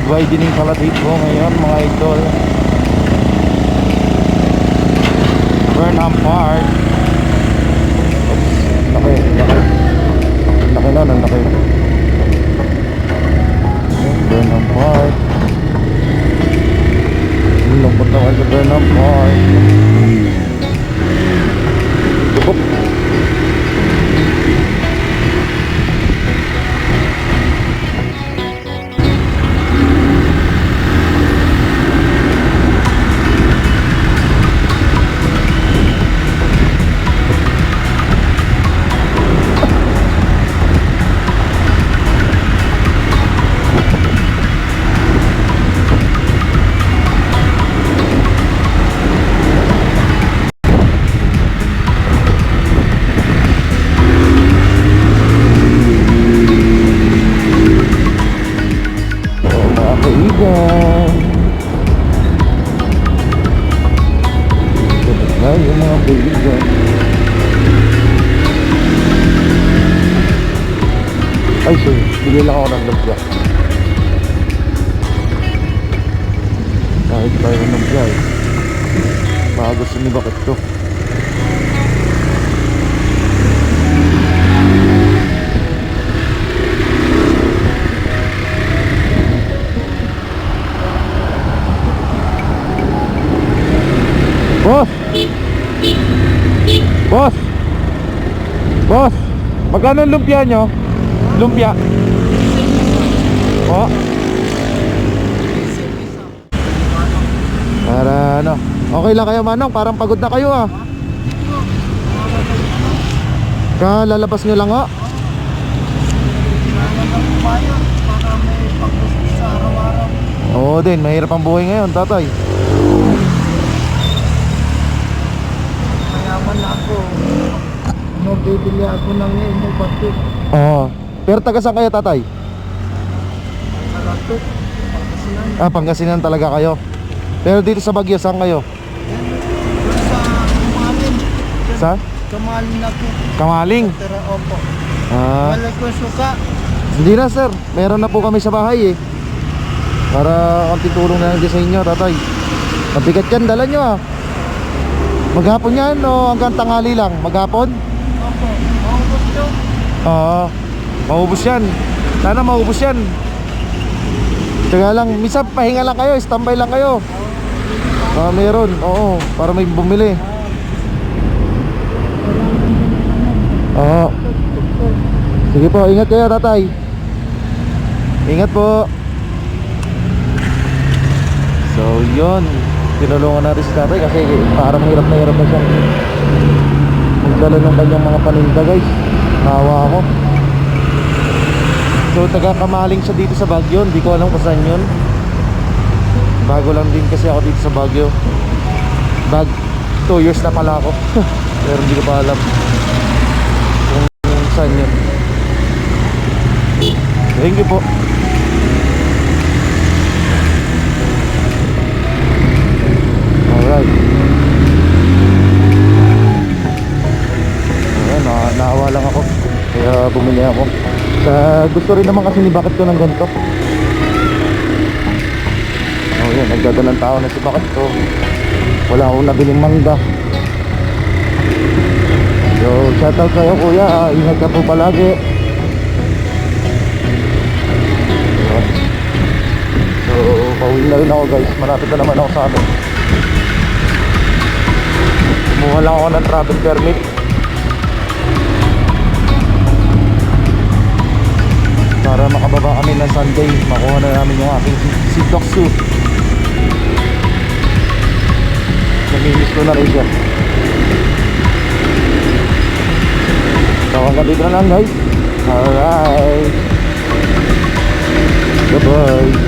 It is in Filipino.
Mag-widening pala dito ngayon mga idol. Burnham Park. Laki, laki. Laki na, ang laki. Burnham Park. Lungkot naman sa Burnham Park. Oop. Yung mga baby dyan. Ay sorry, bigay lang ako ng lumpia. Kahit tayo ng lumpia eh. Baka gusto ni bakit to. Boss! Boss! Boss! Magkano ang lumpia nyo? Lumpia? Oh. Para ano? Okay lang kayo Manong? Parang pagod na kayo ah. Kalalabas nyo lang oh. Oo din, mahirap ang buhay ngayon tatay. Ako, bibili ako ng inubatik. Oo. Pero taga saan kayo tatay? Salatot, Pangasinan. Ah, Pangasinan talaga kayo. Pero dito sa Baguio, saan kayo? Sa Kamalin. Sa? Kamalin ako. Kamaling? Pero opo. Ah. Wala ko suka. Hindi na sir, meron na po kami sa bahay eh. Para konti tulong na lang din sa inyo tatay. Mabigat yan, dala nyo ah. Maghapon yan o hanggang tanghali lang? Maghapon? Opo, maubos yun. Oo, maubos yan. Sana maubos yan. Teka lang, minsan pahinga lang kayo, standby lang kayo. Meron, oo, para may bumili. Oo. Sige po, ingat kayo tatay. Ingat po. So yun, tinulungan natin si tatay kasi parang hirap na siya magdala ng kanyang mga paninda guys. Nawa ako. So taga Kamaling siya dito sa Baguio. Hindi ko alam kung saan yun. Bago lang din kasi ako dito sa Baguio. 2 years na pala ako. Pero hindi ko pa alam kung saan yun. Thank you po. Alright. Ayan, naawa lang ako. Kaya bumili ako. Gusto rin naman kasi ni Bakit ko ng ganito. Oh yan, nagdadalang tao na si Bakit ko. Wala akong nabiling mangga. So shoutout kayo kuya, ingat ka po palagi. So pauwi na rin ako guys. Malapit na naman ako sa amin. Kumuha lang ako ng travel permit para makababa kami ng Sunday. Makuha na namin yung aking Sidoksu. Namimiss ko na rin siya. So hanggang dito na lang guys. Alright, bye bye.